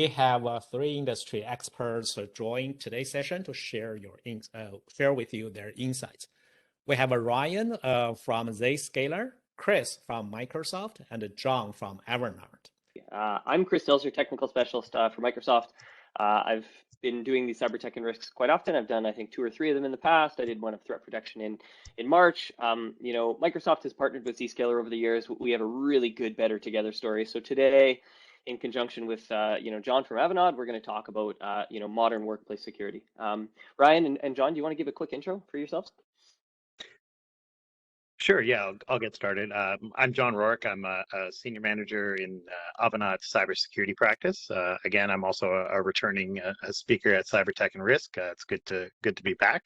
we have three industry experts join today's session to share share with you their insights. We have Ryan from Zscaler, Chris from Microsoft, and John from Avanade. I'm Chris Steltzer, technical specialist for Microsoft. I've been doing these cyber tech and risks quite often. I've done, I think, 2 or 3 of them in the past. I did one of threat protection in March. Microsoft has partnered with Zscaler over the years. We have a really good better together story. So today, in conjunction with John from Avanade, we're going to talk about modern workplace security. Ryan and John, do you want to give a quick intro for yourselves? Sure, yeah, I'll get started. I'm John Rohrich. I'm a senior manager in Avanade's cybersecurity practice. Again, I'm also a returning speaker at Cyber Tech and Risk. It's good to be back.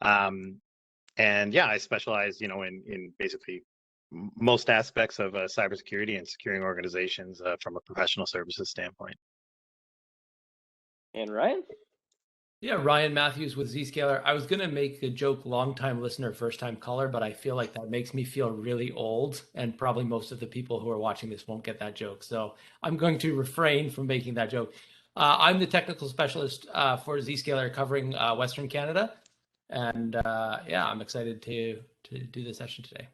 And yeah, I specialize, in basically most aspects of cybersecurity and securing organizations from a professional services standpoint. And Ryan? Yeah, Ryan Matthews with Zscaler. I was going to make a joke, long-time listener, first-time caller, but I feel like that makes me feel really old, and probably most of the people who are watching this won't get that joke. So I'm going to refrain from making that joke. I'm the technical specialist for Zscaler covering Western Canada. And yeah, I'm excited to do this session today.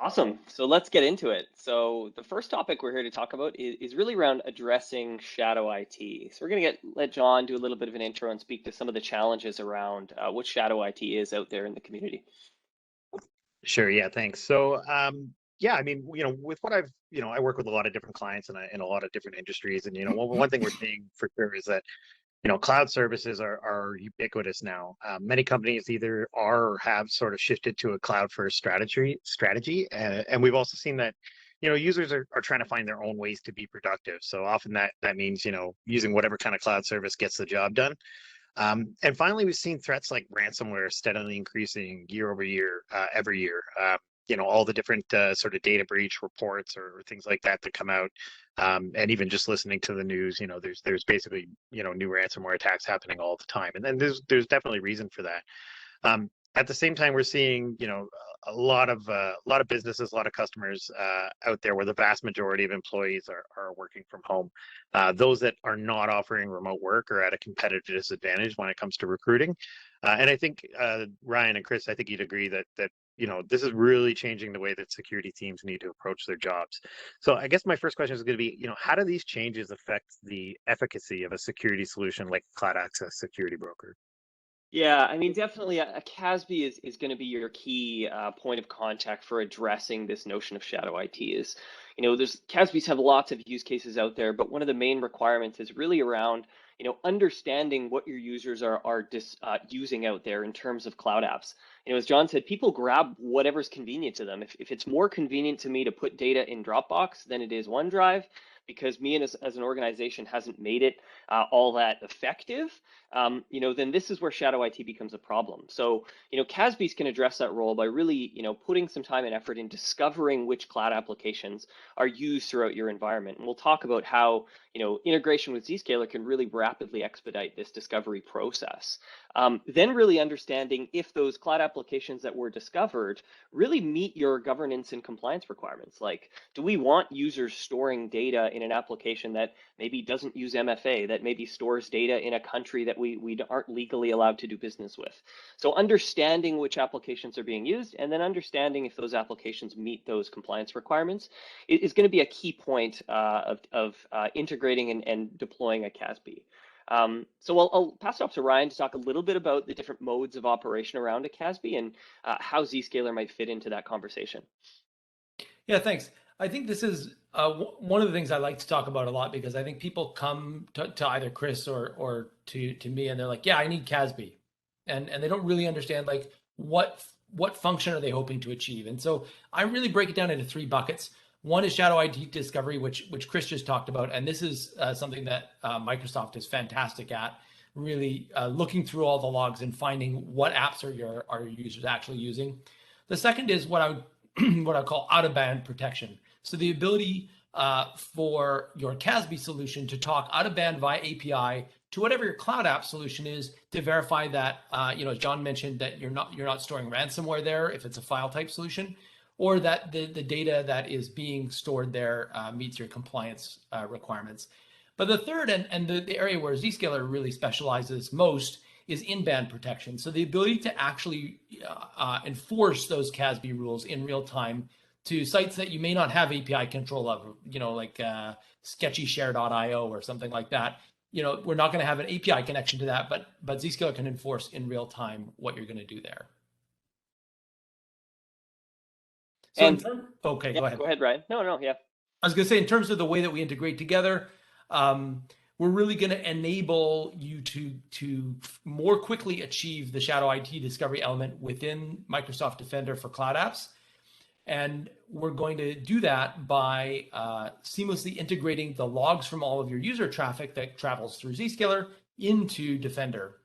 Awesome. So let's get into it. So the first topic we're here to talk about is really around addressing shadow IT. So we're going to let John do a little bit of an intro and speak to some of the challenges around what shadow IT is out there in the community. Sure. Yeah. Thanks. So, yeah, I mean, with what I've, I work with a lot of different clients in a lot of different industries, and one thing we're seeing for sure is that cloud services are ubiquitous now. Many companies either are or have sort of shifted to a cloud-first strategy, and we've also seen that users are trying to find their own ways to be productive. So often that means using whatever kind of cloud service gets the job done. And finally, we've seen threats like ransomware steadily increasing year over year, every year. All the different sort of data breach reports or things like that come out. And even just listening to the news, there's basically, new ransomware attacks happening all the time. And then there's definitely reason for that. At the same time, we're seeing, a lot of businesses, a lot of customers out there where the vast majority of employees are working from home. Those that are not offering remote work are at a competitive disadvantage when it comes to recruiting. And I think, Ryan and Chris, I think you'd agree that this is really changing the way that security teams need to approach their jobs. So I guess my first question is going to be, how do these changes affect the efficacy of a security solution like Cloud Access Security Broker? Yeah, I mean, definitely a CASB is going to be your key point of contact for addressing this notion of shadow IT. There's CASBs have lots of use cases out there, but one of the main requirements is really around, understanding what your users are using out there in terms of cloud apps. As John said, people grab whatever's convenient to them. If it's more convenient to me to put data in Dropbox than it is OneDrive, because me as an organization hasn't made it all that effective, then this is where shadow IT becomes a problem. So, CASBs can address that role by really, putting some time and effort in discovering which cloud applications are used throughout your environment. And we'll talk about how, integration with Zscaler can really rapidly expedite this discovery process. Then really understanding if those cloud applications that were discovered really meet your governance and compliance requirements. Like, do we want users storing data in an application that maybe doesn't use MFA, that maybe stores data in a country that we aren't legally allowed to do business with? So understanding which applications are being used and then understanding if those applications meet those compliance requirements is going to be a key point of integrating and deploying a CASB. So I'll pass it off to Ryan to talk a little bit about the different modes of operation around a CASB and how Zscaler might fit into that conversation. Yeah, thanks. I think this is one of the things I like to talk about a lot, because I think people come to either Chris or to me and they're like, yeah, I need CASB. And they don't really understand like what function are they hoping to achieve. And so I really break it down into 3 buckets. One is shadow IT discovery, which Chris just talked about. And this is something that Microsoft is fantastic at, really looking through all the logs and finding what apps are your users actually using. The second is what I call out-of-band protection. So the ability for your CASB solution to talk out-of-band via API to whatever your cloud app solution is to verify that, as John mentioned, that you're not storing ransomware there if it's a file type solution, or that the data that is being stored there meets your compliance requirements. But the third and the area where Zscaler really specializes most is in-band protection. So the ability to actually enforce those CASB rules in real time to sites that you may not have API control of, like sketchyshare.io or something like that. We're not going to have an API connection to that, but Zscaler can enforce in real time what you're going to do there. So okay, yeah, go ahead. Go ahead, Ryan. No, yeah. I was going to say, in terms of the way that we integrate together, we're really going to enable you to more quickly achieve the shadow IT discovery element within Microsoft Defender for cloud apps. And we're going to do that by seamlessly integrating the logs from all of your user traffic that travels through Zscaler into Defender.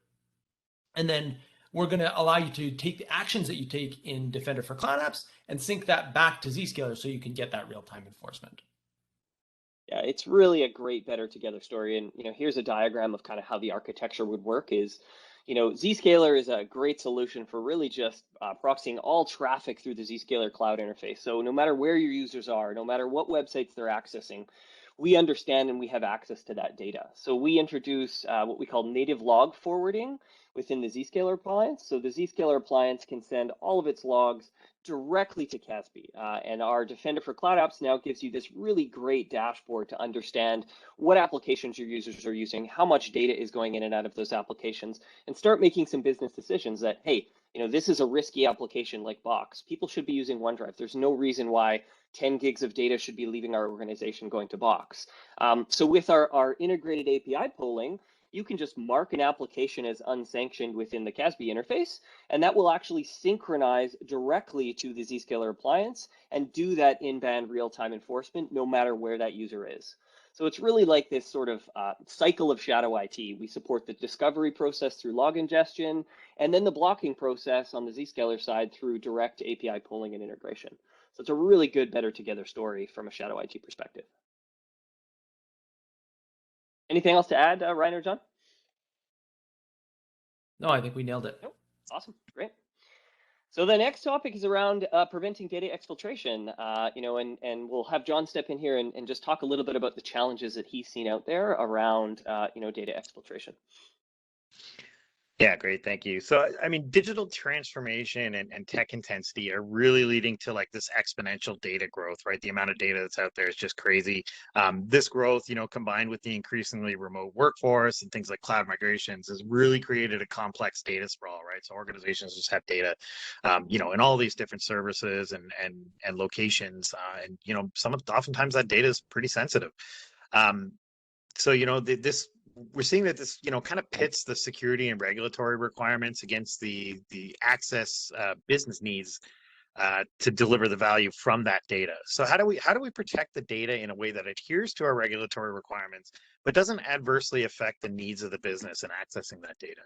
And then we're going to allow you to take the actions that you take in Defender for cloud apps and sync that back to Zscaler so you can get that real-time enforcement. Yeah, it's really a great better together story. And here's a diagram of kind of how the architecture would work is, Zscaler is a great solution for really just proxying all traffic through the Zscaler cloud interface. So no matter where your users are, no matter what websites they're accessing, we understand and we have access to that data. So we introduce what we call native log forwarding within the Zscaler appliance. So the Zscaler appliance can send all of its logs directly to CASB. And our Defender for Cloud Apps now gives you this really great dashboard to understand what applications your users are using, how much data is going in and out of those applications, and start making some business decisions that, hey, this is a risky application like Box. People should be using OneDrive. There's no reason why 10 gigs of data should be leaving our organization going to Box. So with our integrated API polling, you can just mark an application as unsanctioned within the CASB interface, and that will actually synchronize directly to the Zscaler appliance and do that in-band real-time enforcement no matter where that user is. So it's really like this sort of cycle of shadow IT. We support the discovery process through log ingestion, and then the blocking process on the Zscaler side through direct API polling and integration. So it's a really good, better together story from a shadow IT perspective. Anything else to add, Ryan or John? No, I think we nailed it. Nope. Awesome, great. So the next topic is around preventing data exfiltration, and we'll have John step in here and just talk a little bit about the challenges that he's seen out there around, data exfiltration. Yeah, great. Thank you. So, I mean, digital transformation and tech intensity are really leading to like this exponential data growth, right? The amount of data that's out there is just crazy. This growth, combined with the increasingly remote workforce and things like cloud migrations has really created a complex data sprawl, right? So organizations just have data, in all these different services and locations. Oftentimes that data is pretty sensitive. This we're seeing that this, kind of pits the security and regulatory requirements against the access business needs to deliver the value from that data. So how do we protect the data in a way that adheres to our regulatory requirements, but doesn't adversely affect the needs of the business in accessing that data?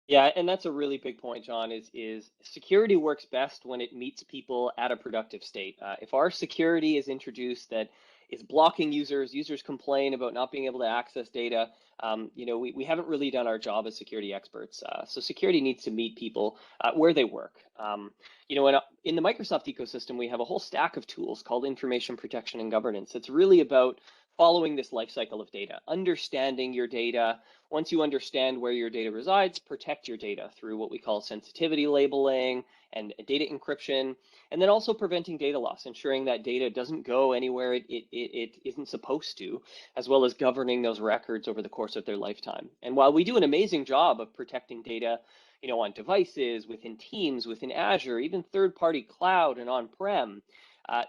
Yeah, and that's a really big point, John, is security works best when it meets people at a productive state. If our security is introduced that is blocking users complain about not being able to access data, we haven't really done our job as security experts. So security needs to meet people where they work. In the Microsoft ecosystem, we have a whole stack of tools called information protection and governance. It's really about following this life cycle of data, understanding your data. Once you understand where your data resides, protect your data through what we call sensitivity labeling and data encryption, and then also preventing data loss, ensuring that data doesn't go anywhere it isn't supposed to, as well as governing those records over the course of their lifetime. And while we do an amazing job of protecting data, on devices, within Teams, within Azure, even third-party cloud and on-prem,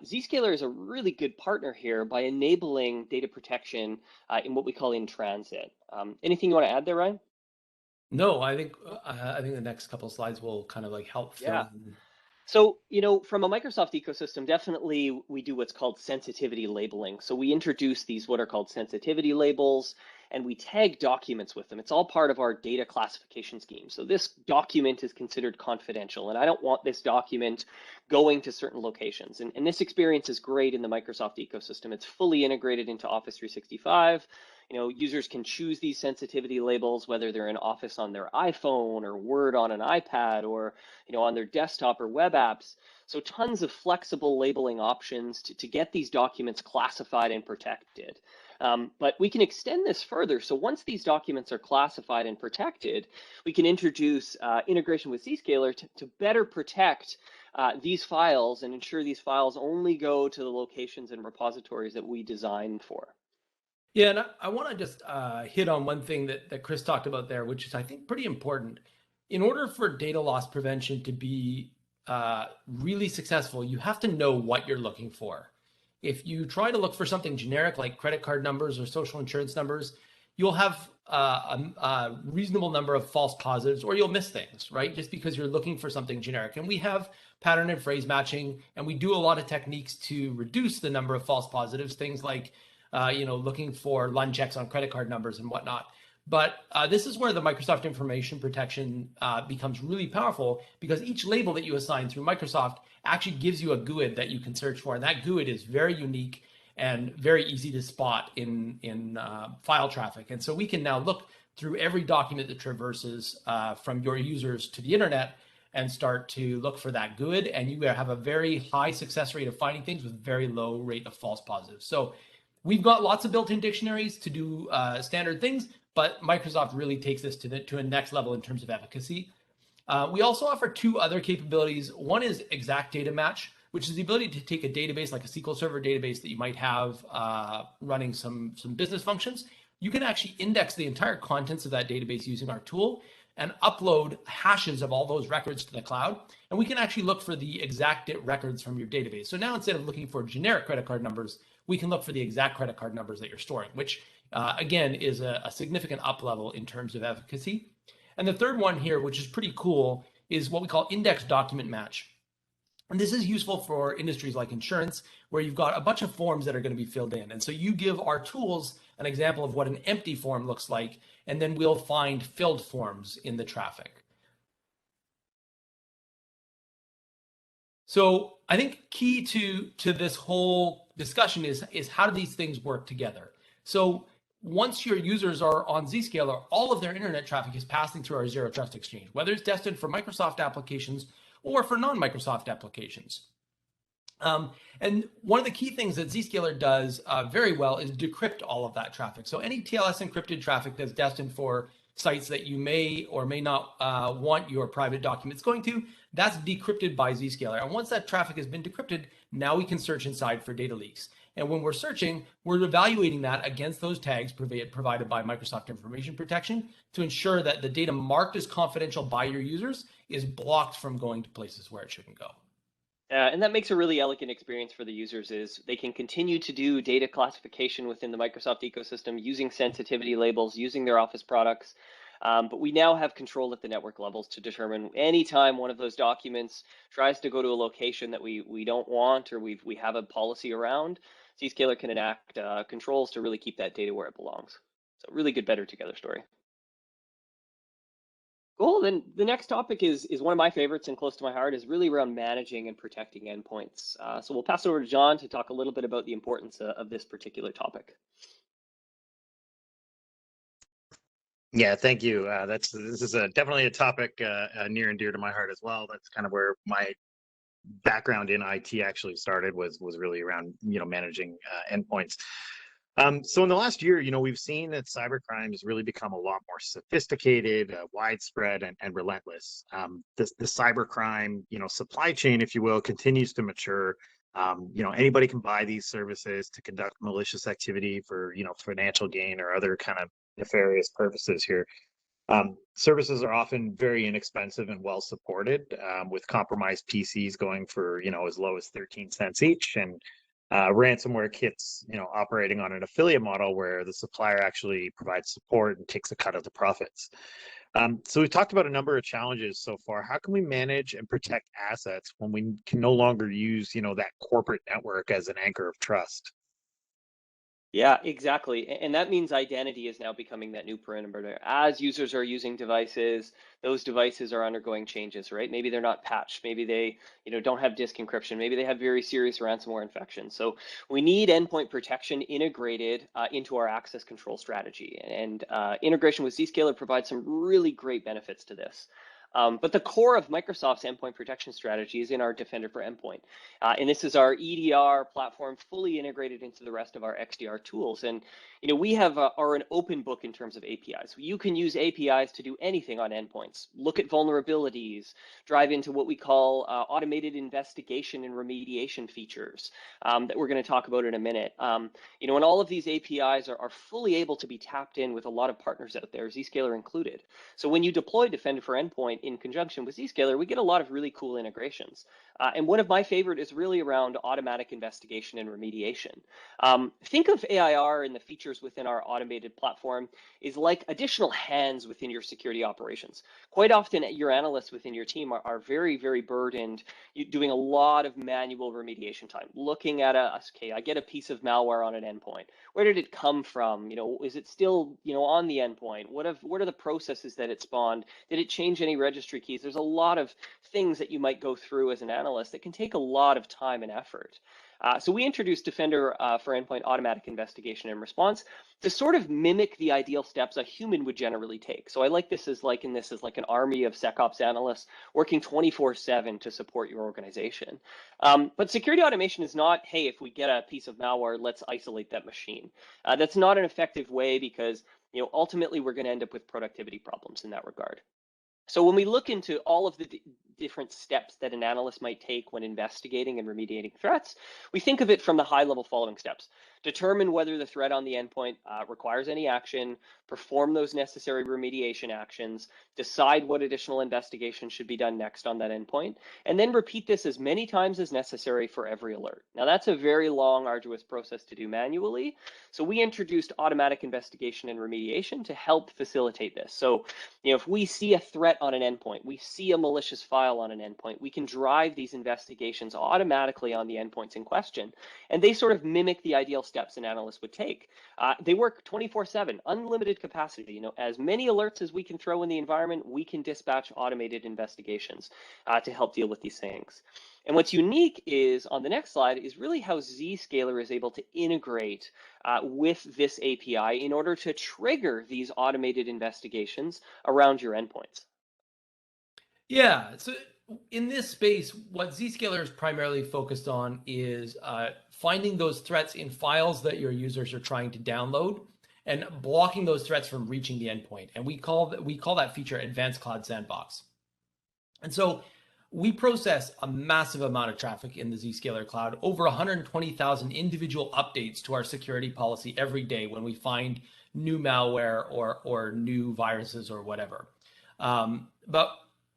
Zscaler is a really good partner here by enabling data protection in what we call in transit. Anything you want to add there, Ryan? No, I think the next couple of slides will kind of like help fill in. So, from a Microsoft ecosystem, definitely we do what's called sensitivity labeling. So we introduce these what are called sensitivity labels, and we tag documents with them. It's all part of our data classification scheme. So this document is considered confidential, and I don't want this document going to certain locations. And this experience is great in the Microsoft ecosystem. It's fully integrated into Office 365. Users can choose these sensitivity labels, whether they're in Office on their iPhone or Word on an iPad or, on their desktop or web apps. So tons of flexible labeling options to get these documents classified and protected. But we can extend this further. So once these documents are classified and protected, we can introduce integration with Zscaler to better protect these files and ensure these files only go to the locations and repositories that we designed for. Yeah, and I want to just hit on one thing that Chris talked about there, which is, I think, pretty important. In order for data loss prevention to be really successful, you have to know what you're looking for. If you try to look for something generic like credit card numbers or social insurance numbers, you'll have a reasonable number of false positives, or you'll miss things, right? Just because you're looking for something generic. And we have pattern and phrase matching, and we do a lot of techniques to reduce the number of false positives, things like looking for LUN checks on credit card numbers and whatnot. But this is where the Microsoft information protection becomes really powerful, because each label that you assign through Microsoft actually gives you a GUID that you can search for. And that GUID is very unique and very easy to spot in file traffic. And so we can now look through every document that traverses from your users to the internet and start to look for that GUID. And you have a very high success rate of finding things with very low rate of false positives. So we've got lots of built-in dictionaries to do standard things, but Microsoft really takes this to a next level in terms of efficacy. We also offer two other capabilities. One is exact data match, which is the ability to take a database like a SQL Server database that you might have running some business functions. You can actually index the entire contents of that database using our tool and upload hashes of all those records to the cloud. And we can actually look for the exact records from your database. So now, instead of looking for generic credit card numbers, we can look for the exact credit card numbers that you're storing, which again is a significant up level in terms of efficacy. And the third one here, which is pretty cool, is what we call index document match. And this is useful for industries like insurance, where you've got a bunch of forms that are going to be filled in. And so you give our tools an example of what an empty form looks like, and then we'll find filled forms in the traffic. So I think key to this whole discussion is how do these things work together? So once your users are on Zscaler, all of their internet traffic is passing through our Zero Trust Exchange, whether it's destined for Microsoft applications or for non-Microsoft applications. And one of the key things that Zscaler does very well is decrypt all of that traffic. So any TLS encrypted traffic that's destined for sites that you may or may not want your private documents going to, that's decrypted by Zscaler. And once that traffic has been decrypted, now we can search inside for data leaks. And when we're searching, we're evaluating that against those tags provided by Microsoft Information Protection to ensure that the data marked as confidential by your users is blocked from going to places where it shouldn't go. And that makes a really elegant experience for the users. Is they can continue to do data classification within the Microsoft ecosystem using sensitivity labels, using their Office products. But we now have control at the network levels to determine anytime one of those documents tries to go to a location that we don't want, or we have a policy around, Zscaler can enact controls to really keep that data where it belongs. So really good better together story. Cool. Then the next topic is one of my favorites and close to my heart, is really around managing and protecting endpoints. So we'll pass it over to John to talk a little bit about the importance of this particular topic. Yeah, thank you. This is definitely a topic near and dear to my heart as well. That's kind of where my background in IT actually started, was really around managing endpoints. So in the last year, we've seen that cybercrime has really become a lot more sophisticated, widespread, and relentless. The cybercrime, supply chain, if you will, continues to mature. Anybody can buy these services to conduct malicious activity for, financial gain or other kind of nefarious purposes here. Services are often very inexpensive and well supported, with compromised PCs going for, as low as 13 cents each, and ransomware kits, operating on an affiliate model where the supplier actually provides support and takes a cut of the profits. So we've talked about a number of challenges so far. How can we manage and protect assets when we can no longer use, that corporate network as an anchor of trust? Yeah, exactly. And that means identity is now becoming that new perimeter. As users are using devices, those devices are undergoing changes, right? Maybe they're not patched. Maybe they, don't have disk encryption. Maybe they have very serious ransomware infection. So we need endpoint protection integrated into our access control strategy. And integration with Zscaler provides some really great benefits to this. But the core of Microsoft's endpoint protection strategy is in our Defender for Endpoint. And this is our EDR platform fully integrated into the rest of our XDR tools. And we are an open book in terms of APIs. You can use APIs to do anything on endpoints. Look at vulnerabilities, drive into what we call automated investigation and remediation features that we're going to talk about in a minute. And all of these APIs are fully able to be tapped in with a lot of partners out there, Zscaler included. So when you deploy Defender for Endpoint in conjunction with Zscaler, we get a lot of really cool integrations. And one of my favorite is really around automatic investigation and remediation. Think of AIR and the features within our automated platform is like additional hands within your security operations. Quite often, your analysts within your team are very, very burdened, doing a lot of manual remediation time, looking at okay, I get a piece of malware on an endpoint. Where did it come from? Is it still, on the endpoint? What are the processes that it spawned? Did it change any registry keys? There's a lot of things that you might go through as an analyst that can take a lot of time and effort. So we introduced Defender for Endpoint Automatic Investigation and Response to sort of mimic the ideal steps a human would generally take. So I like this as like an army of SecOps analysts working 24/7 to support your organization. But security automation is not, hey, if we get a piece of malware, let's isolate that machine. That's not an effective way because ultimately we're going to end up with productivity problems in that regard. So when we look into all of the different steps that an analyst might take when investigating and remediating threats, we think of it from the high level following steps. Determine whether the threat on the endpoint requires any action, perform those necessary remediation actions, decide what additional investigation should be done next on that endpoint, and then repeat this as many times as necessary for every alert. Now that's a very long, arduous process to do manually. So we introduced automatic investigation and remediation to help facilitate this. So if we see a threat on an endpoint, we see a malicious file on an endpoint, we can drive these investigations automatically on the endpoints in question. And they sort of mimic the ideal steps an analyst would take. They work 24/7, unlimited capacity. As many alerts as we can throw in the environment, we can dispatch automated investigations to help deal with these things. And what's unique is, on the next slide, is really how Zscaler is able to integrate with this API in order to trigger these automated investigations around your endpoints. Yeah, so in this space, what Zscaler is primarily focused on is finding those threats in files that your users are trying to download and blocking those threats from reaching the endpoint. And we call that feature Advanced Cloud Sandbox. And so we process a massive amount of traffic in the Zscaler cloud, over 120,000 individual updates to our security policy every day when we find new malware or new viruses or whatever. But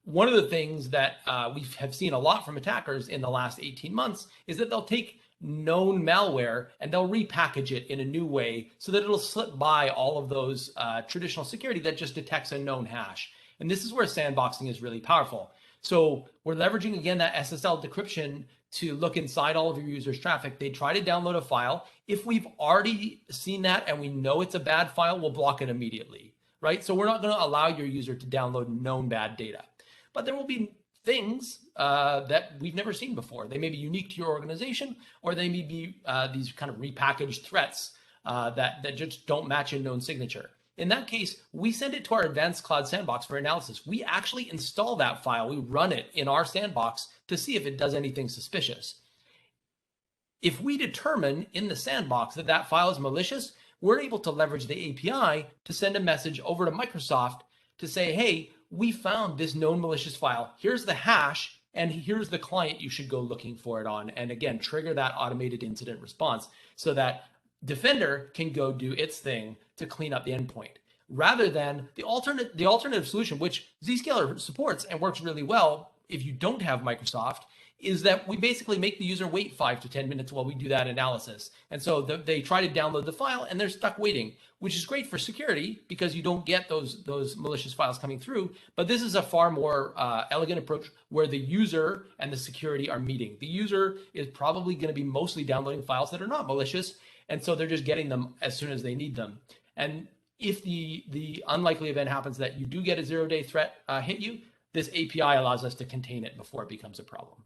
one of the things that we have seen a lot from attackers in the last 18 months is that they'll take known malware and they'll repackage it in a new way so that it'll slip by all of those traditional security that just detects a known hash. And this is where sandboxing is really powerful. So we're leveraging, again, that SSL decryption to look inside all of your users' traffic. They try to download a file. If we've already seen that and we know it's a bad file, we'll block it immediately, right? So we're not going to allow your user to download known bad data. But there will be things that we've never seen before. They may be unique to your organization, or they may be these kind of repackaged threats that just don't match a known signature. In that case, we send it to our Advanced Cloud Sandbox for analysis. We actually install that file. We run it in our sandbox to see if it does anything suspicious. If we determine in the sandbox that that file is malicious, we're able to leverage the API to send a message over to Microsoft to say, hey, we found this known malicious file. Here's the hash, and here's the client you should go looking for it on. And again, trigger that automated incident response so that Defender can go do its thing to clean up the endpoint, rather than the alternative solution, which Zscaler supports and works really well if you don't have Microsoft, is that we basically make the user wait 5 to 10 minutes while we do that analysis. And so they try to download the file and they're stuck waiting, which is great for security because you don't get those malicious files coming through. But this is a far more elegant approach where the user and the security are meeting. The user is probably going to be mostly downloading files that are not malicious, and so they're just getting them as soon as they need them. And if the unlikely event happens that you do get a zero-day threat hit you, this API allows us to contain it before it becomes a problem.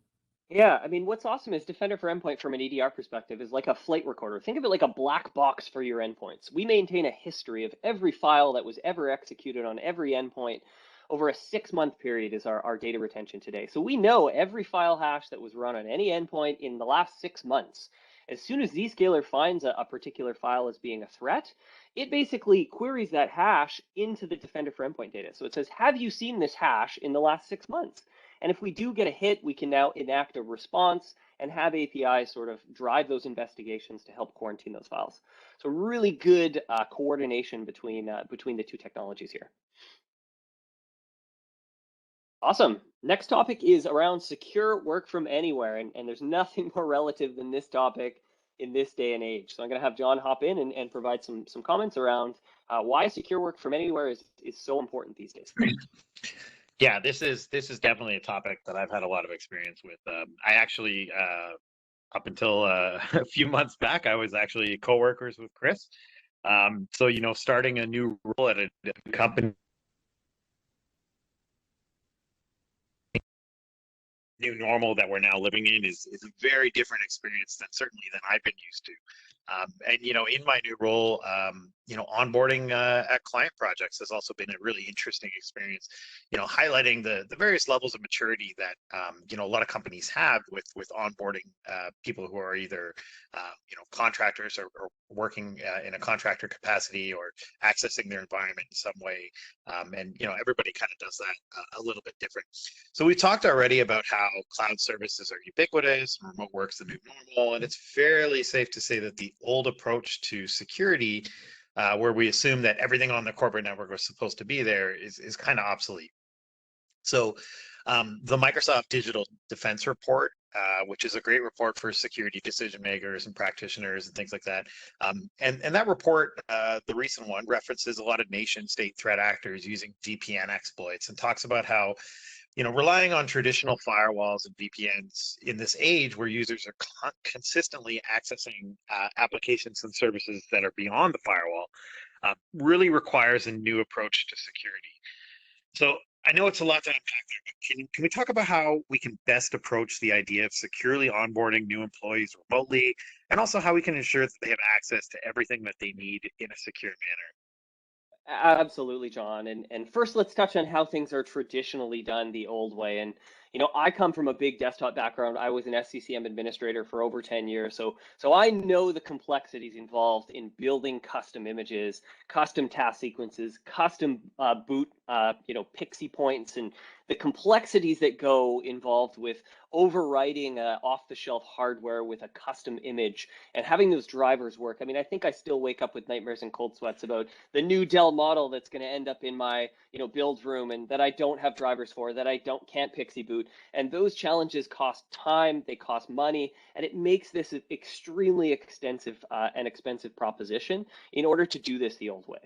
Yeah, I mean, what's awesome is Defender for Endpoint from an EDR perspective is like a flight recorder. Think of it like a black box for your endpoints. We maintain a history of every file that was ever executed on every endpoint. over a 6-month period is our data retention today. So we know every file hash that was run on any endpoint in the last 6 months. As soon as Zscaler finds a particular file as being a threat, it basically queries that hash into the Defender for Endpoint data. So it says, have you seen this hash in the last 6 months? And if we do get a hit, we can now enact a response and have APIs sort of drive those investigations to help quarantine those files. So really good coordination between the two technologies here. Awesome. Next topic is around secure work from anywhere. And there's nothing more relative than this topic in this day and age. So I'm going to have John hop in and provide some comments around why secure work from anywhere is so important these days. Yeah, this is definitely a topic that I've had a lot of experience with. I actually, up until a few months back, I was actually co-workers with Chris. So, you know, starting a new role at a company, new normal that we're now living in is a very different experience than certainly than I've been used to. And you know, in my new role, you know, onboarding at client projects has also been a really interesting experience. You know, highlighting the various levels of maturity that you know, a lot of companies have with onboarding people who are either you know, contractors or working in a contractor capacity or accessing their environment in some way. And you know, everybody kind of does that a little bit different. So we talked already about how cloud services are ubiquitous, remote work's the new normal, and it's fairly safe to say that the old approach to security, where we assume that everything on the corporate network was supposed to be there, is kind of obsolete. So the Microsoft Digital Defense Report, which is a great report for security decision makers and practitioners and things like that. And that report, the recent one, references a lot of nation state threat actors using VPN exploits and talks about how, you know, relying on traditional firewalls and VPNs in this age where users are consistently accessing applications and services that are beyond the firewall really requires a new approach to security. So I know it's a lot to unpack there, but can we talk about how we can best approach the idea of securely onboarding new employees remotely, and also how we can ensure that they have access to everything that they need in a secure manner? Absolutely, John. And first, let's touch on how things are traditionally done the old way. And you know, I come from a big desktop background. I was an SCCM administrator for over 10 years, so I know the complexities involved in building custom images, custom task sequences, custom boot, you know, pixie points, and the complexities that go involved with overwriting off-the-shelf hardware with a custom image and having those drivers work. I mean, I think I still wake up with nightmares and cold sweats about the new Dell model that's going to end up in my, you know, build room and that I don't have drivers for, that I can't pixie boot. And those challenges cost time, they cost money, and it makes this an extremely extensive and expensive proposition in order to do this the old way.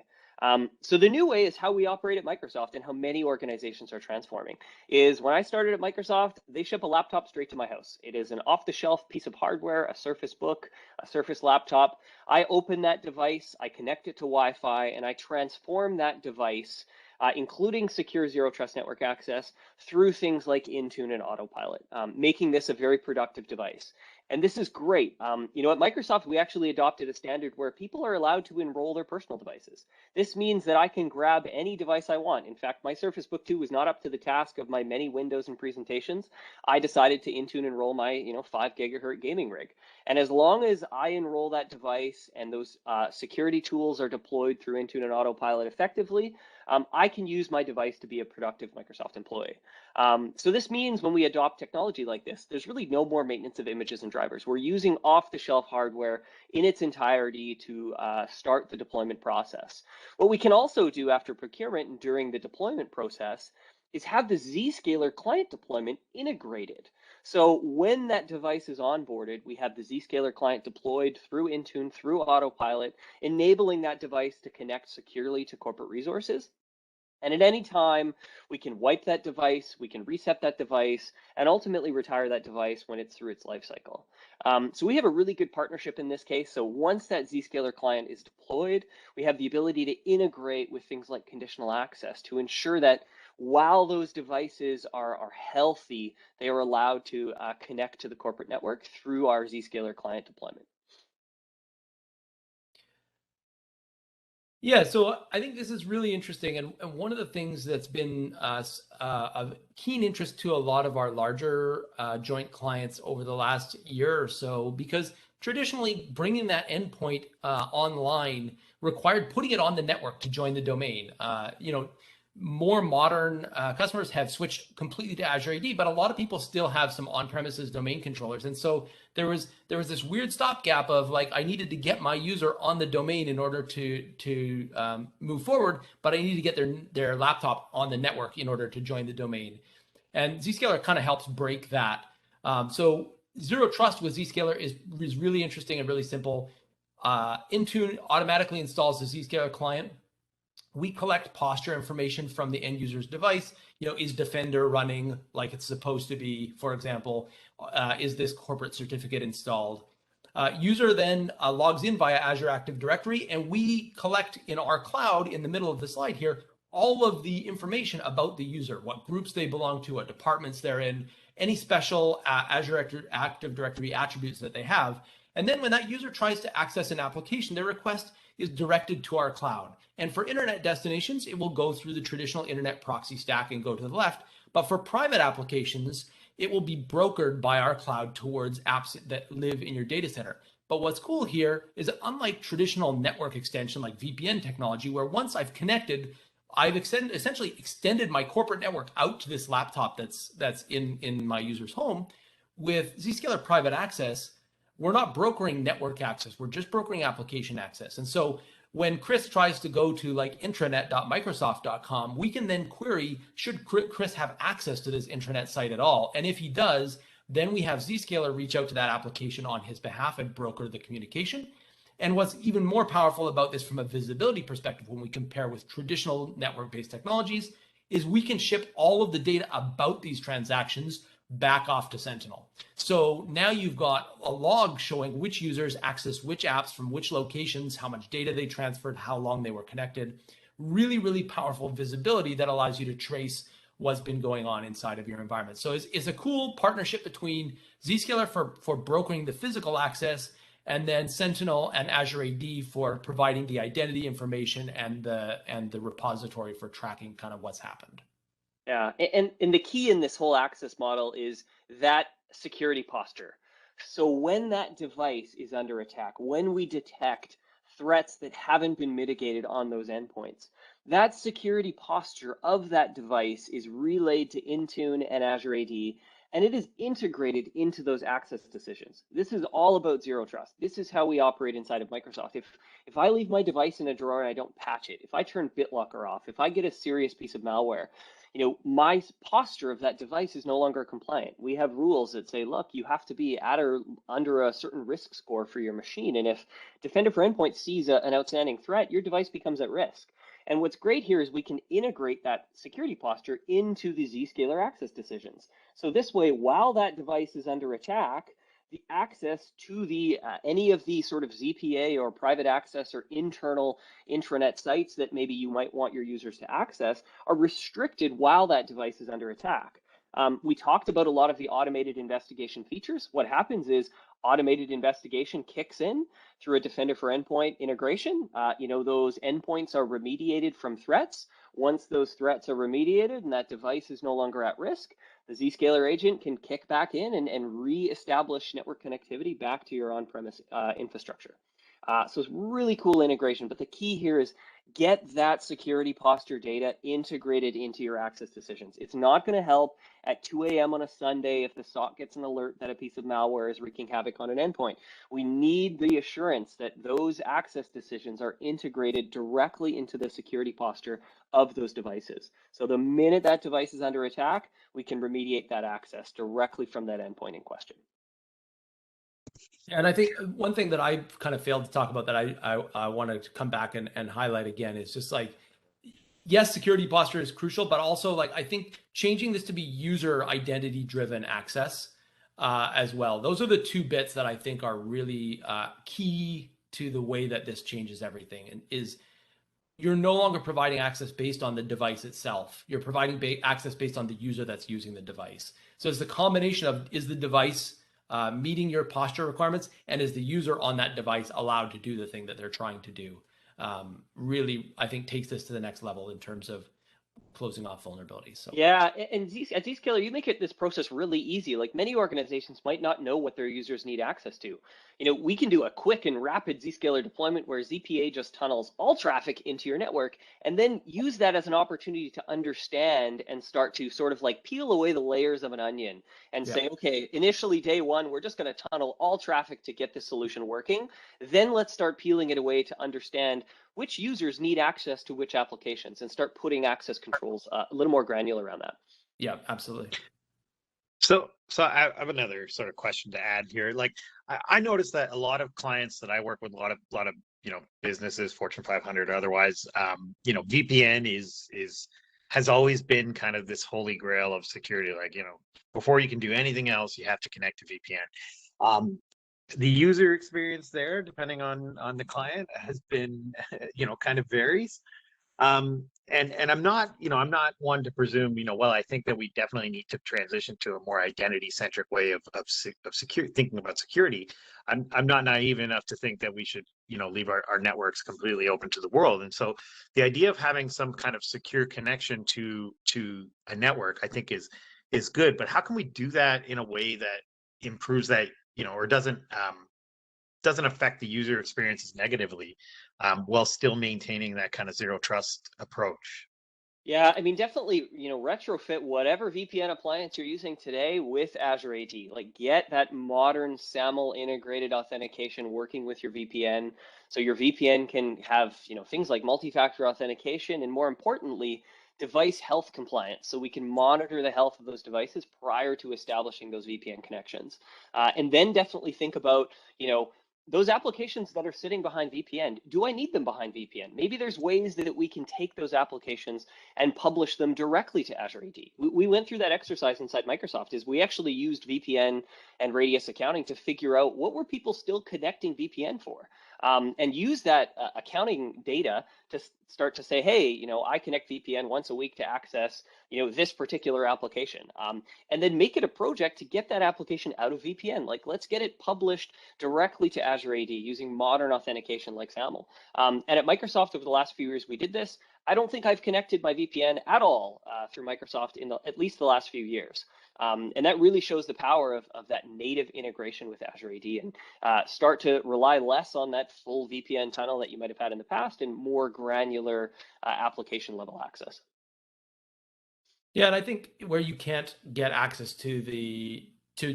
So the new way is how we operate at Microsoft and how many organizations are transforming. Is when I started at Microsoft, they ship a laptop straight to my house. It is an off-the-shelf piece of hardware, a Surface Book, a Surface laptop. I open that device, I connect it to Wi-Fi, and I transform that device, including secure zero trust network access, through things like Intune and Autopilot, making this a very productive device. And this is great. You know, at Microsoft, we actually adopted a standard where people are allowed to enroll their personal devices. This means that I can grab any device I want. In fact, my Surface Book 2 was not up to the task of my many windows and presentations. I decided to Intune enroll my, you know, 5 gigahertz gaming rig. And as long as I enroll that device and those security tools are deployed through Intune and Autopilot effectively, I can use my device to be a productive Microsoft employee. So this means when we adopt technology like this, there's really no more maintenance of images and drivers. We're using off-the-shelf hardware in its entirety to start the deployment process. What we can also do after procurement and during the deployment process is have the Zscaler client deployment integrated. So when that device is onboarded, we have the Zscaler client deployed through Intune, through Autopilot, enabling that device to connect securely to corporate resources. And at any time, we can wipe that device, we can reset that device, and ultimately retire that device when it's through its life cycle. So we have a really good partnership in this case. So once that Zscaler client is deployed, we have the ability to integrate with things like conditional access to ensure that while those devices are healthy, they are allowed to connect to the corporate network through our Zscaler client deployment. Yeah, so I think this is really interesting, and one of the things that's been of keen interest to a lot of our larger joint clients over the last year or so, because traditionally bringing that endpoint online required putting it on the network to join the domain. More modern customers have switched completely to Azure AD, but a lot of people still have some on-premises domain controllers, and so there was this weird stopgap of like I needed to get my user on the domain in order to move forward, but I need to get their laptop on the network in order to join the domain. And Zscaler kind of helps break that. So zero trust with Zscaler is really interesting and really simple. Intune automatically installs the Zscaler client. We collect posture information from the end user's device. Is Defender running like it's supposed to be? For example, is this corporate certificate installed? User then logs in via Azure Active Directory, and we collect in our cloud in the middle of the slide here all of the information about the user, what groups they belong to, what departments they're in, any special Azure Active Directory attributes that they have. And then when that user tries to access an application, their request is directed to our cloud. And for internet destinations, it will go through the traditional internet proxy stack and go to the left. But for private applications, it will be brokered by our cloud towards apps that live in your data center. But what's cool here is that unlike traditional network extension like VPN technology, where once I've connected, I've essentially extended my corporate network out to this laptop that's in my user's home. With Zscaler Private Access, we're not brokering network access. We're just brokering application access. And so when Chris tries to go to like intranet.microsoft.com, we can then query, should Chris have access to this intranet site at all? And if he does, then we have Zscaler reach out to that application on his behalf and broker the communication. And what's even more powerful about this from a visibility perspective, when we compare with traditional network-based technologies, is we can ship all of the data about these transactions back off to Sentinel. So now you've got a log showing which users access which apps from which locations, how much data they transferred, how long they were connected. Really, really powerful visibility that allows you to trace what's been going on inside of your environment. So it's a cool partnership between Zscaler for brokering the physical access, and then Sentinel and Azure AD for providing the identity information and the repository for tracking kind of what's happened. Yeah, and the key in this whole access model is that security posture. So when that device is under attack, when we detect threats that haven't been mitigated on those endpoints, that security posture of that device is relayed to Intune and Azure AD, and it is integrated into those access decisions. This is all about zero trust. This is how we operate inside of Microsoft. If I leave my device in a drawer and I don't patch it, if I turn BitLocker off, if I get a serious piece of malware, my posture of that device is no longer compliant. We have rules that say, look, you have to be at or under a certain risk score for your machine. And if Defender for Endpoints sees an outstanding threat, your device becomes at risk. And what's great here is we can integrate that security posture into the Zscaler access decisions. So this way, while that device is under attack, the access to the any of the sort of ZPA or private access or internal intranet sites that maybe you might want your users to access are restricted while that device is under attack. We talked about a lot of the automated investigation features. What happens is automated investigation kicks in through a Defender for Endpoint integration. Those endpoints are remediated from threats. Once those threats are remediated and that device is no longer at risk, the Zscaler agent can kick back in and re-establish network connectivity back to your on-premise infrastructure. So it's really cool integration, but the key here is get that security posture data integrated into your access decisions. It's not going to help at 2 a.m. on a Sunday if the SOC gets an alert that a piece of malware is wreaking havoc on an endpoint. We need the assurance that those access decisions are integrated directly into the security posture of those devices. So the minute that device is under attack, we can remediate that access directly from that endpoint in question. And I think one thing that I kind of failed to talk about that I want to come back and highlight again is just like, yes, security posture is crucial, but also like I think changing this to be user identity driven access as well. Those are the two bits that I think are really key to the way that this changes everything. And is you're no longer providing access based on the device itself. You're providing access based on the user that's using the device. So it's the combination of, is the device meeting your posture requirements, and is the user on that device allowed to do the thing that they're trying to do? really, I think, takes this to the next level in terms of closing off vulnerabilities. So yeah, and at Zscaler, you make this process really easy. Like many organizations might not know what their users need access to. We can do a quick and rapid Zscaler deployment where ZPA just tunnels all traffic into your network, and then use that as an opportunity to understand and start to sort of like peel away the layers of an onion and say, okay, initially day one, we're just going to tunnel all traffic to get this solution working. Then let's start peeling it away to understand which users need access to which applications and start putting access controls a little more granular around that. yeah, absolutely. So I have another sort of question to add here. Like I noticed that a lot of clients that I work with, a lot of businesses, Fortune 500 or otherwise, VPN has always been kind of this holy grail of security. Like before you can do anything else, you have to connect to VPN. The user experience there, depending on the client, has been kind of varies. And I'm not one to presume, well, I think that we definitely need to transition to a more identity-centric way of thinking about security. I'm not naive enough to think that we should, leave our networks completely open to the world. And so the idea of having some kind of secure connection to a network, I think is good. But how can we do that in a way that improves that, or doesn't affect the user experiences negatively, while still maintaining that kind of zero trust approach? Yeah, I mean, definitely, retrofit whatever VPN appliance you're using today with Azure AD. Like, get that modern SAML integrated authentication working with your VPN, so your VPN can have, things like multi-factor authentication, and more importantly, device health compliance, so we can monitor the health of those devices prior to establishing those VPN connections. And then definitely think about, those applications that are sitting behind VPN, do I need them behind VPN? Maybe there's ways that we can take those applications and publish them directly to Azure AD. We went through that exercise inside Microsoft. Is we actually used VPN and radius accounting to figure out what were people still connecting VPN for, and use that accounting data to start to say, hey, I connect VPN once a week to access, this particular application, and then make it a project to get that application out of VPN. Like, let's get it published directly to Azure AD using modern authentication like SAML. And at Microsoft over the last few years, we did this. I don't think I've connected my VPN at all through Microsoft in at least the last few years. And that really shows the power of that native integration with Azure AD, and start to rely less on that full VPN tunnel that you might have had in the past and more granular application level access. Yeah, and I think where you can't get access to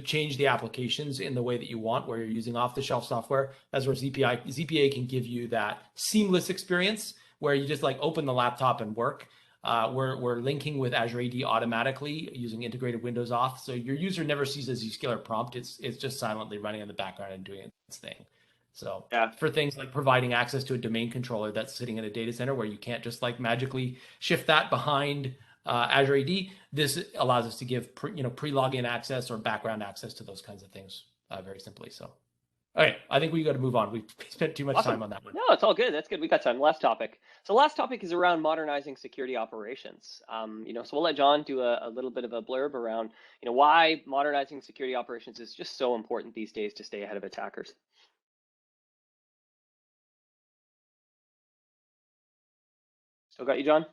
change the applications in the way that you want, where you're using off-the-shelf software, that's where ZPA can give you that seamless experience where you just like open the laptop and work. We're linking with Azure AD automatically using integrated Windows auth, so your user never sees a Zscaler prompt. It's just silently running in the background and doing its thing. So Yeah. for things like providing access to a domain controller that's sitting in a data center where you can't just like magically shift that behind Azure AD, this allows us to give pre-login access or background access to those kinds of things very simply. So, all right, I think we got to move on. We spent too much time on that one. No, it's all good. That's good. We got time. Last topic. So last topic is around modernizing security operations. So we'll let John do a little bit of a blurb around, why modernizing security operations is just so important these days to stay ahead of attackers. Still got you, John?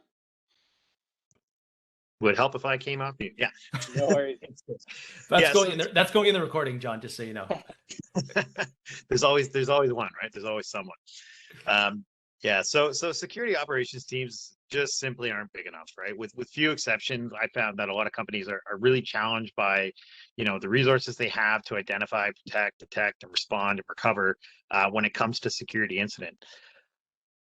Would help if I came off mute. Yeah. No worries. That's going in the recording, John, just so you know. There's always one, right? There's always someone. So security operations teams just simply aren't big enough, right? With few exceptions, I found that a lot of companies are really challenged by, the resources they have to identify, protect, detect, and respond and recover when it comes to security incident.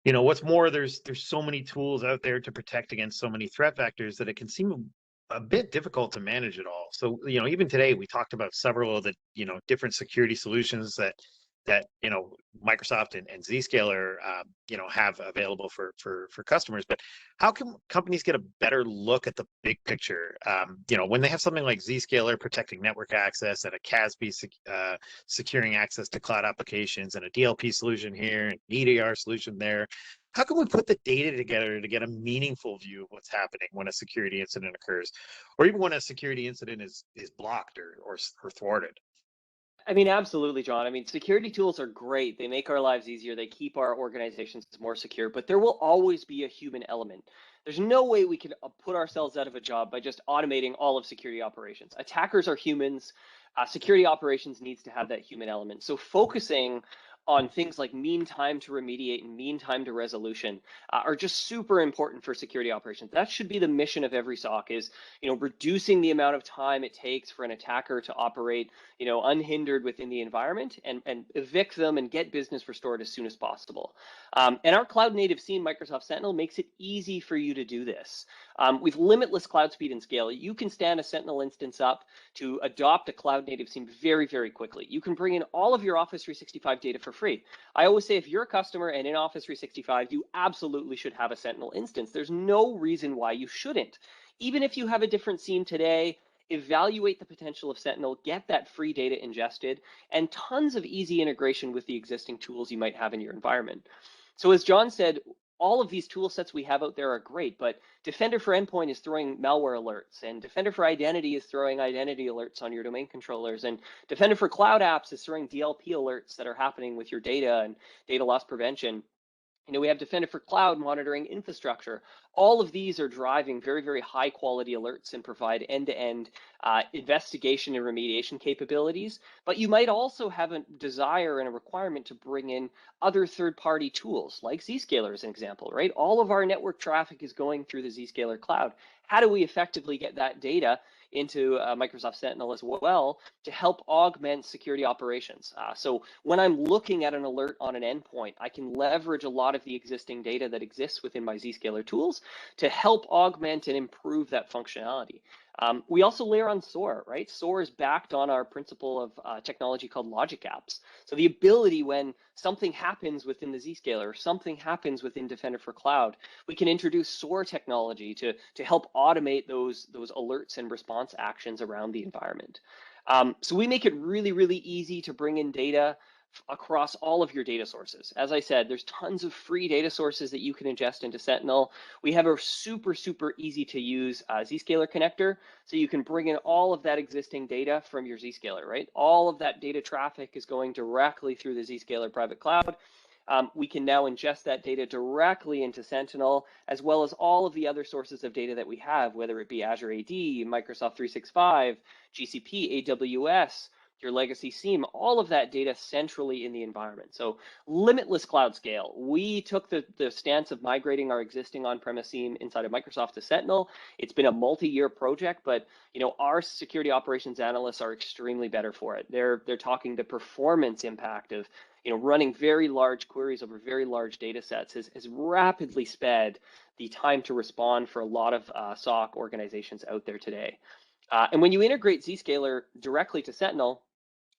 What's more, there's so many tools out there to protect against so many threat vectors that it can seem a bit difficult to manage it all. So, even today we talked about several of the, different security solutions that Microsoft and Zscaler, have available for customers. But how can companies get a better look at the big picture? When they have something like Zscaler protecting network access and a CASB securing access to cloud applications and a DLP solution here and an EDR solution there, how can we put the data together to get a meaningful view of what's happening when a security incident occurs, or even when a security incident is blocked or thwarted? I mean, absolutely, John. I mean, security tools are great. They make our lives easier. They keep our organizations more secure, but there will always be a human element. There's no way we can put ourselves out of a job by just automating all of security operations. Attackers are humans. Security operations needs to have that human element. So focusing on things like mean time to remediate and mean time to resolution are just super important for security operations. That should be the mission of every SOC is, reducing the amount of time it takes for an attacker to operate, unhindered within the environment and evict them and get business restored as soon as possible. And our cloud native SIEM, Microsoft Sentinel, makes it easy for you to do this. With limitless cloud speed and scale, you can stand a Sentinel instance up to adopt a cloud native SIEM very, very quickly. You can bring in all of your Office 365 data for free. I always say if you're a customer and in Office 365, you absolutely should have a Sentinel instance. There's no reason why you shouldn't. Even if you have a different SIEM today, evaluate the potential of Sentinel, get that free data ingested, and tons of easy integration with the existing tools you might have in your environment. So as John said, all of these tool sets we have out there are great, but Defender for Endpoint is throwing malware alerts, and Defender for Identity is throwing identity alerts on your domain controllers, and Defender for Cloud Apps is throwing DLP alerts that are happening with your data and data loss prevention. We have Defender for Cloud monitoring infrastructure. All of these are driving very, very high quality alerts and provide end-to-end investigation and remediation capabilities. But you might also have a desire and a requirement to bring in other third-party tools like Zscaler as an example, right? All of our network traffic is going through the Zscaler cloud. How do we effectively get that data into Microsoft Sentinel as well to help augment security operations? So when I'm looking at an alert on an endpoint, I can leverage a lot of the existing data that exists within my Zscaler tools to help augment and improve that functionality. We also layer on SOAR, right? SOAR is backed on our principle of technology called logic apps. So the ability when something happens within the Zscaler, or something happens within Defender for Cloud, we can introduce SOAR technology to help automate those alerts and response actions around the environment. So we make it really, really easy to bring in data across all of your data sources. As I said, there's tons of free data sources that you can ingest into Sentinel. We have a super, super easy to use Zscaler connector, so you can bring in all of that existing data from your Zscaler, right? All of that data traffic is going directly through the Zscaler private cloud. We can now ingest that data directly into Sentinel, as well as all of the other sources of data that we have, whether it be Azure AD, Microsoft 365, GCP, AWS, your legacy SIEM, all of that data centrally in the environment. So limitless cloud scale. We took the stance of migrating our existing on-premise SIEM inside of Microsoft to Sentinel. It's been a multi-year project, but our security operations analysts are extremely better for it. They're talking the performance impact of running very large queries over very large data sets has rapidly sped the time to respond for a lot of SOC organizations out there today. And when you integrate Zscaler directly to Sentinel,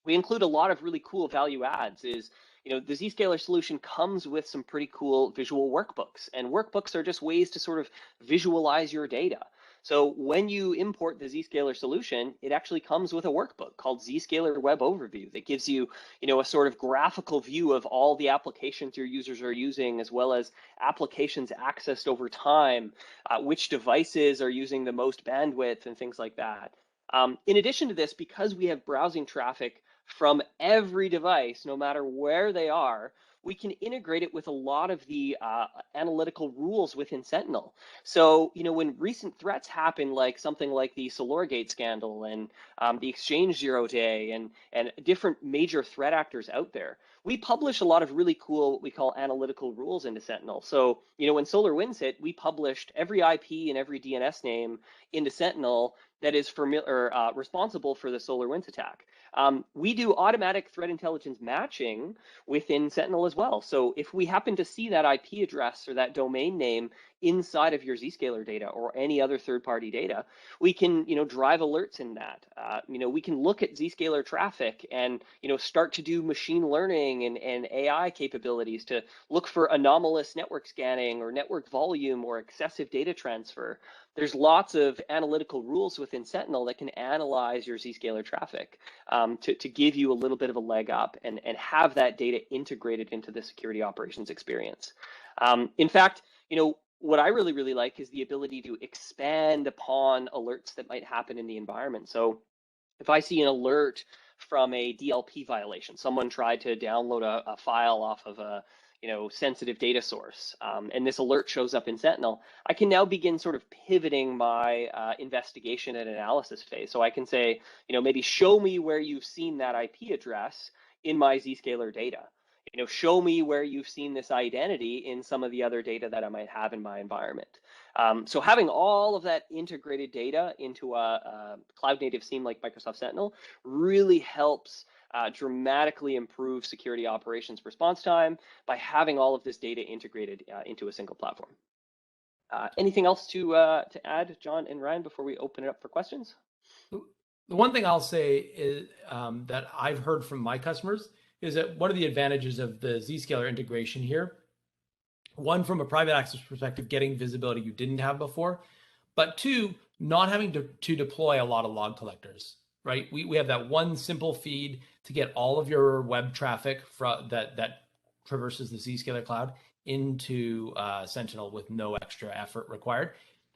we include a lot of really cool value adds. The Zscaler solution comes with some pretty cool visual workbooks, and workbooks are just ways to sort of visualize your data. So when you import the Zscaler solution, it actually comes with a workbook called Zscaler Web Overview that gives you, a sort of graphical view of all the applications your users are using, as well as applications accessed over time, which devices are using the most bandwidth and things like that. In addition to this, because we have browsing traffic from every device, no matter where they are, we can integrate it with a lot of the analytical rules within Sentinel. So, when recent threats happen, like something like the Solargate scandal and the Exchange 0 day and different major threat actors out there, we publish a lot of really cool, what we call analytical rules into Sentinel. So, when SolarWinds hit, we published every IP and every DNS name into Sentinel that is responsible for the SolarWinds attack. We do automatic threat intelligence matching within Sentinel as well. So if we happen to see that IP address or that domain name inside of your Zscaler data or any other third-party data, we can, drive alerts in that. We can look at Zscaler traffic and, start to do machine learning and AI capabilities to look for anomalous network scanning or network volume or excessive data transfer. There's lots of analytical rules within Sentinel that can analyze your Zscaler traffic to give you a little bit of a leg up and have that data integrated into the security operations experience. In fact, what I really, really like is the ability to expand upon alerts that might happen in the environment. So if I see an alert from a DLP violation. Someone tried to download a file off of a sensitive data source, and this alert shows up in Sentinel, I can now begin sort of pivoting my investigation and analysis phase. So I can say, maybe show me where you've seen that IP address in my Zscaler data. Show me where you've seen this identity in some of the other data that I might have in my environment. So having all of that integrated data into a cloud-native SIEM like Microsoft Sentinel really helps dramatically improve security operations response time by having all of this data integrated into a single platform. Anything else to add, John and Ryan, before we open it up for questions? The one thing I'll say is that I've heard from my customers is that one of the advantages of the Zscaler integration here, one, from a private access perspective, getting visibility you didn't have before, but two, not having to deploy a lot of log collectors, right? We have that one simple feed to get all of your web traffic that traverses the Zscaler cloud into Sentinel with no extra effort required.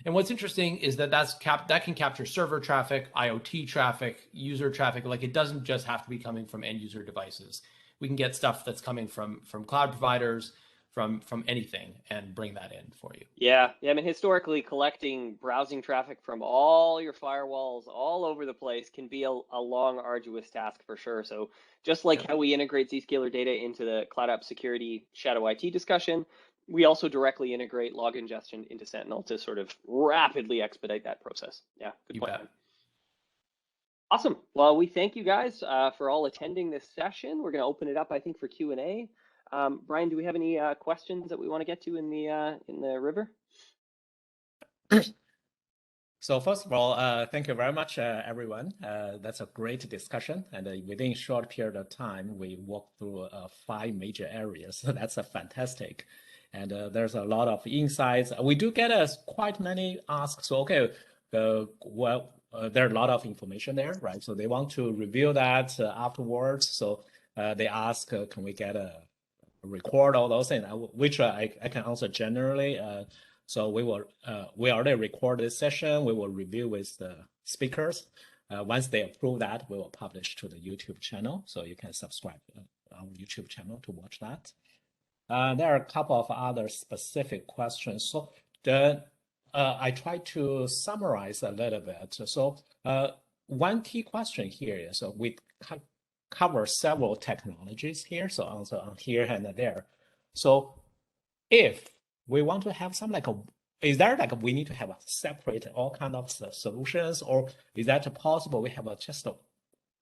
And what's interesting is that that can capture server traffic, IoT traffic, user traffic. Like, it doesn't just have to be coming from end user devices. We can get stuff that's coming from cloud providers, from anything, and bring that in for you. Yeah. I mean, historically, collecting browsing traffic from all your firewalls all over the place can be a long, arduous task for sure. So just like how we integrate Zscaler data into the cloud app security shadow IT discussion, we also directly integrate log ingestion into Sentinel to sort of rapidly expedite that process. Yeah, good point. Awesome. Well, we thank you guys for all attending this session. We're going to open it up, I think, for Q&A. Bryan, do we have any questions that we want to get to in the river? So first of all, thank you very much, everyone. That's a great discussion. And within a short period of time, we walked through 5 major areas. So that's fantastic. And there's a lot of insights. We do get quite many asks. So, okay, there are a lot of information there, right? So they want to review that afterwards. So they ask, can we get a record all those things, which I can answer generally. So we already record this session. We will review with the speakers. Once they approve that, we will publish to the YouTube channel. So you can subscribe to our YouTube channel to watch that. There are a couple of other specific questions. So I try to summarize a little bit. So one key question here is, so we cover several technologies here, so also on here and there. So if we want to have some is there we need to have a separate all kind of solutions, or is that possible we have just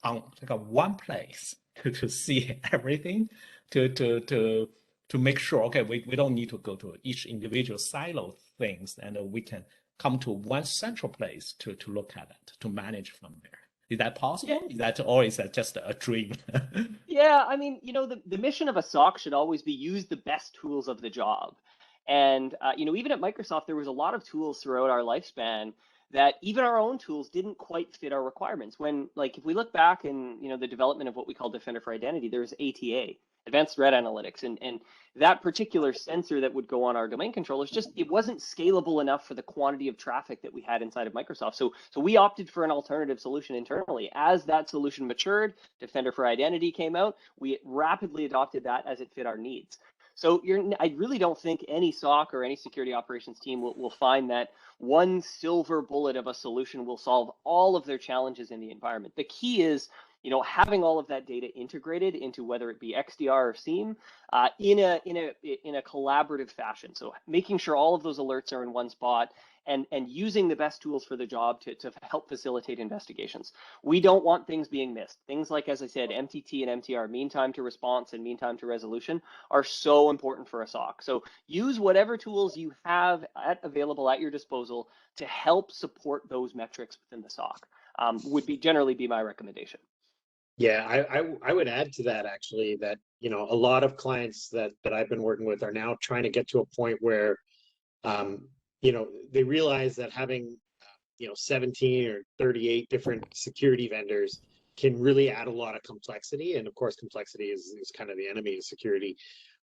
on one place to see everything to make sure, okay, we don't need to go to each individual silo things, and we can come to one central place to look at it, to manage from there. Is that possible? Yeah. Or is that just a dream? Yeah, I mean, the mission of a SOC should always be use the best tools of the job. And, even at Microsoft, there was a lot of tools throughout our lifespan that even our own tools didn't quite fit our requirements. When, if we look back in, the development of what we call Defender for Identity, there was ATA, Advanced Threat Analytics, and that particular sensor that would go on our domain controllers, it wasn't scalable enough for the quantity of traffic that we had inside of Microsoft. So we opted for an alternative solution internally. As that solution matured, Defender for Identity came out, we rapidly adopted that as it fit our needs. So I really don't think any SOC or any security operations team will find that one silver bullet of a solution will solve all of their challenges in the environment. The key is, having all of that data integrated into whether it be XDR or SIEM in a collaborative fashion. So making sure all of those alerts are in one spot and using the best tools for the job to help facilitate investigations. We don't want things being missed. Things like, as I said, MTT and MTR, mean time to response and mean time to resolution, are so important for a SOC. So use whatever tools you have available at your disposal to help support those metrics within the SOC. Would generally be my recommendation. Yeah, I would add to that, actually, that a lot of clients that I've been working with are now trying to get to a point where they realize that having 17 or 38 different security vendors can really add a lot of complexity, and of course complexity is kind of the enemy of security.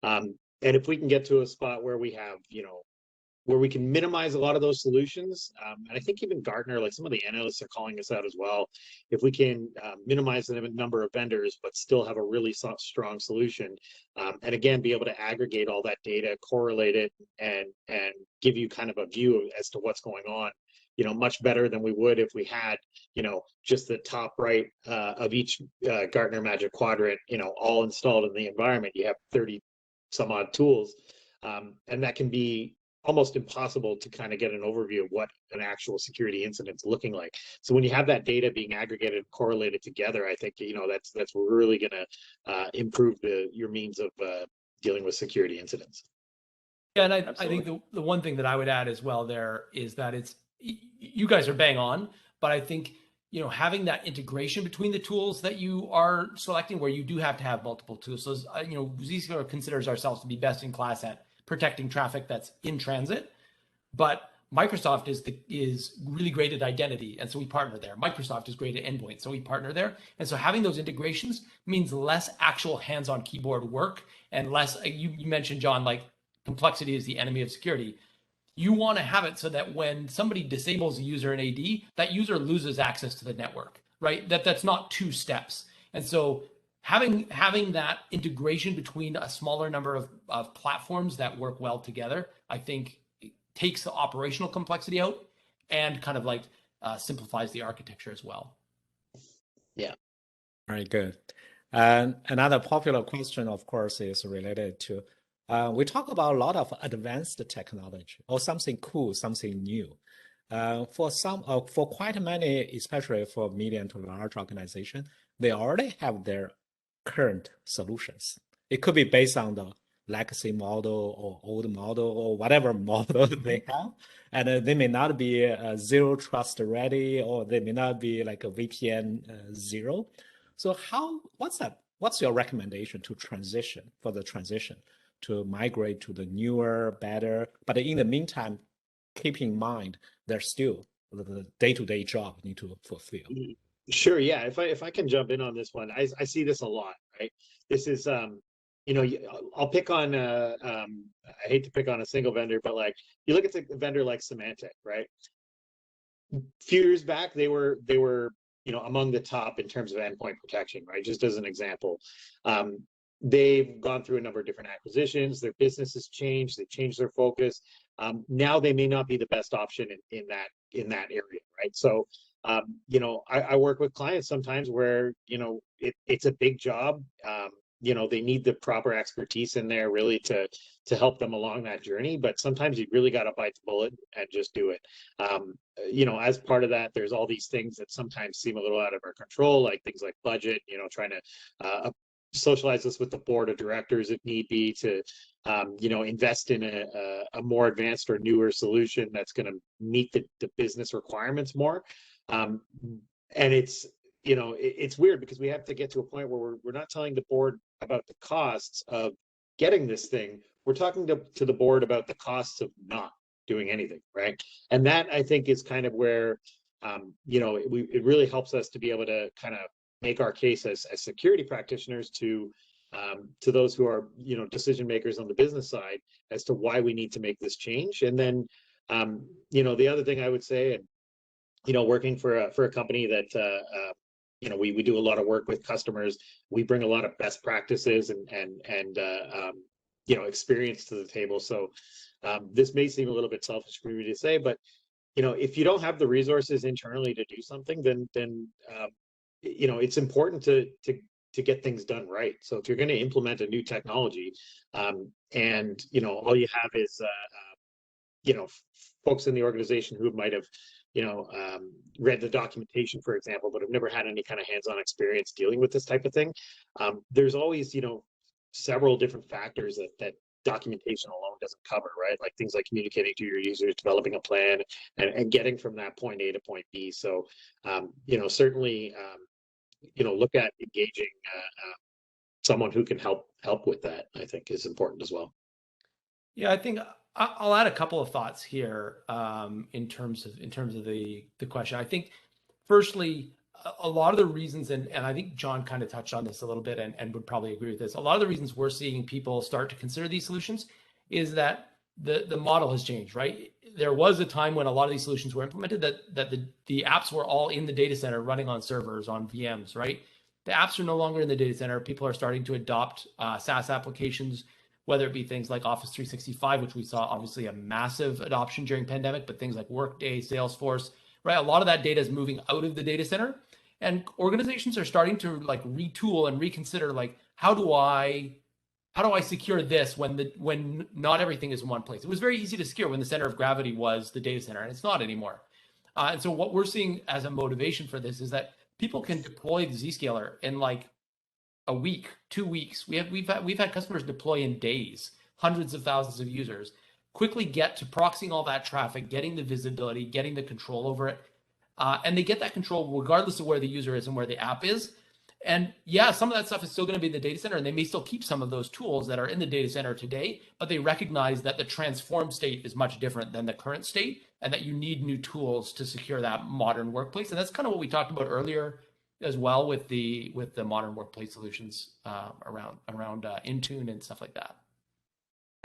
And if we can get to a spot where we have where we can minimize a lot of those solutions. And I think even Gartner, like some of the analysts are calling this out as well. If we can minimize the number of vendors, but still have a really strong solution, and again, be able to aggregate all that data, correlate it, and give you kind of a view as to what's going on, much better than we would if we had, just the top right of each Gartner Magic Quadrant, all installed in the environment. You have 30 some odd tools, and that can be almost impossible to kind of get an overview of what an actual security incident's looking like. So when you have that data being aggregated and correlated together, I think that's really going to improve your means of dealing with security incidents. Yeah, and I think the one thing that I would add as well there is that you guys are bang on, but I think having that integration between the tools that you are selecting, where you do have to have multiple tools. So Zscaler considers ourselves to be best in class at protecting traffic that's in transit, but Microsoft is really great at identity, and so we partner there. Microsoft is great at endpoint, so we partner there. And so having those integrations means less actual hands-on keyboard work and less. You mentioned, John, like complexity is the enemy of security. You want to have it so that when somebody disables a user in AD, that user loses access to the network, right? That's not two steps. And so having that integration between a smaller number of platforms that work well together, I think takes the operational complexity out and kind of like simplifies the architecture as well. Yeah. Very good. And another popular question, of course, is related to, we talk about a lot of advanced technology or something cool, something new. For quite many, especially for medium to large organization, they already have their current solutions. It could be based on the legacy model or old model or whatever model they have. And they may not be zero trust ready, or they may not be like a VPN zero. So what's your recommendation to transition to migrate to the newer, better, but in the meantime, keep in mind, there's still the day-to-day job need to fulfill. Sure. Yeah. If I can jump in on this one, I see this a lot, right? This is, I'll pick on, I hate to pick on a single vendor, but like you look at the vendor like Symantec, right? A few years back, they were among the top in terms of endpoint protection, right? Just as an example. They've gone through a number of different acquisitions. Their business has changed. They've changed their focus. Now they may not be the best option in that area, right? So, I work with clients sometimes where it's a big job. They need the proper expertise in there really to help them along that journey. But sometimes you really got to bite the bullet and just do it. As part of that, there's all these things that sometimes seem a little out of our control, like things like budget. Trying to socialize this with the board of directors if need be to invest in a more advanced or newer solution that's going to meet the business requirements more. And it's weird because we have to get to a point where we're not telling the board about the costs of getting this thing. We're talking to the board about the costs of not doing anything, right? And that, I think, is kind of where it really helps us to be able to kind of make our case as security practitioners to those who are decision makers on the business side as to why we need to make this change. And then the other thing I would say, and working for a company that we do a lot of work with customers, we bring a lot of best practices and experience to the table. So this may seem a little bit selfish for me to say, but if you don't have the resources internally to do something, then it's important to get things done right. So if you're going to implement a new technology, and all you have is folks in the organization who might have read the documentation, for example, but have never had any kind of hands-on experience dealing with this type of thing, there's always several different factors that documentation alone doesn't cover, right? Like things like communicating to your users, developing a plan, and getting from that point A to point B. So certainly look at engaging someone who can help with that, I think, is important as well. Yeah, I think I'll add a couple of thoughts here in terms of the question. I think, firstly, a lot of the reasons, and I think John kind of touched on this a little bit and would probably agree with this, a lot of the reasons we're seeing people start to consider these solutions is that the model has changed, right? There was a time when a lot of these solutions were implemented that the apps were all in the data center running on servers, on VMs, right? The apps are no longer in the data center. People are starting to adopt SaaS applications, whether it be things like Office 365, which we saw obviously a massive adoption during pandemic, but things like Workday, Salesforce, right? A lot of that data is moving out of the data center, and organizations are starting to like retool and reconsider, like, how do I secure this when not everything is in one place? It was very easy to secure when the center of gravity was the data center, and it's not anymore. And so what we're seeing as a motivation for this is that people can deploy the Zscaler in like a week, 2 weeks. We've had customers deploy in days, hundreds of thousands of users, quickly get to proxying all that traffic, getting the visibility, getting the control over it. And they get that control regardless of where the user is and where the app is. And yeah, some of that stuff is still going to be in the data center, and they may still keep some of those tools that are in the data center today, but they recognize that the transformed state is much different than the current state, and that you need new tools to secure that modern workplace. And that's kind of what we talked about earlier as well with the modern workplace solutions around Intune and stuff like that.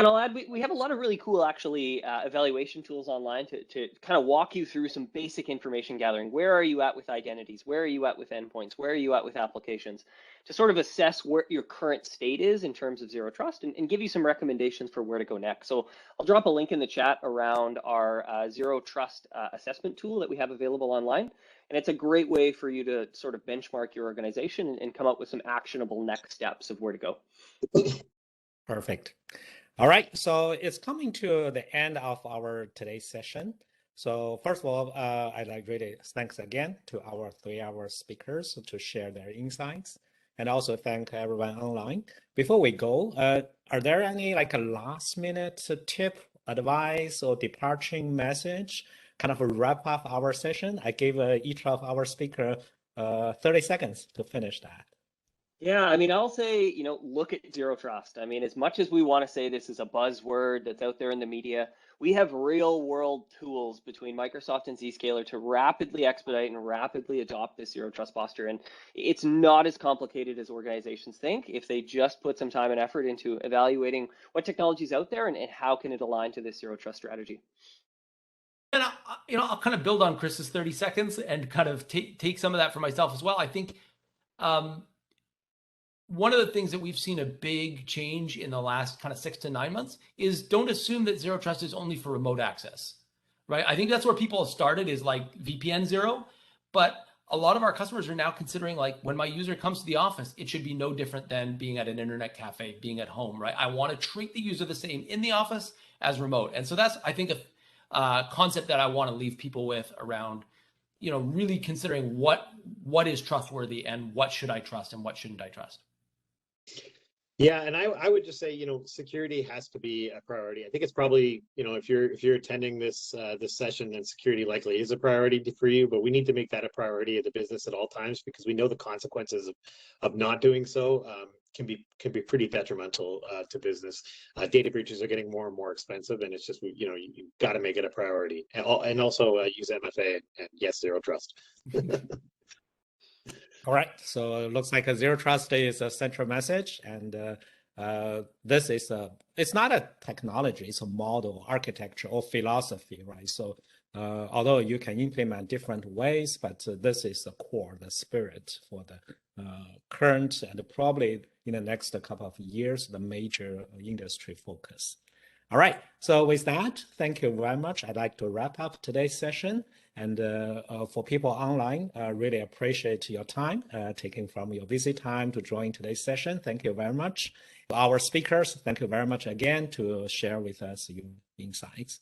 And I'll add, we have a lot of really cool, actually, evaluation tools online to kind of walk you through some basic information gathering. Where are you at with identities? Where are you at with endpoints? Where are you at with applications? To sort of assess where your current state is in terms of zero trust, and give you some recommendations for where to go next. So I'll drop a link in the chat around our zero trust assessment tool that we have available online. And it's a great way for you to sort of benchmark your organization and come up with some actionable next steps of where to go. Perfect. All right, so it's coming to the end of our today's session. So first of all, I'd like really thanks again to our 3-hour speakers to share their insights, and also thank everyone online. Before we go, are there any like a last minute tip, advice, or departing message, kind of a wrap up our session? I gave each of our speaker 30 seconds to finish that. Yeah, I mean, I'll say, look at zero trust. I mean, as much as we want to say this is a buzzword that's out there in the media, we have real world tools between Microsoft and Zscaler to rapidly expedite and rapidly adopt this zero trust posture. And it's not as complicated as organizations think if they just put some time and effort into evaluating what technology is out there and how can it align to this zero trust strategy. And I'll kind of build on Chris's 30 seconds and kind of take some of that for myself as well. I think one of the things that we've seen a big change in the last kind of 6 to 9 months is don't assume that zero trust is only for remote access, right? I think that's where people have started, is like VPN zero, but a lot of our customers are now considering, like, when my user comes to the office, it should be no different than being at an internet cafe, being at home, right? I want to treat the user the same in the office as remote. And so that's, I think, a concept that I want to leave people with around, really considering what is trustworthy and what should I trust and what shouldn't I trust. Yeah, and I would just say, security has to be a priority. I think it's probably, if you're attending this this session, then security likely is a priority for you, but we need to make that a priority of the business at all times, because we know the consequences of not doing so can be pretty detrimental to business. Data breaches are getting more and more expensive, and it's just, you got to make it a priority, and also use MFA and yes, zero trust. All right, so it looks like a zero trust is a central message, and this is it's not a technology, it's a model, architecture, or philosophy, right? So although you can implement different ways, but this is the core, the spirit for the current and probably in the next couple of years, the major industry focus. All right, so with that, thank you very much. I'd like to wrap up today's session. And for people online, I really appreciate your time, taking from your busy time to join today's session. Thank you very much. Our speakers, thank you very much again to share with us your insights.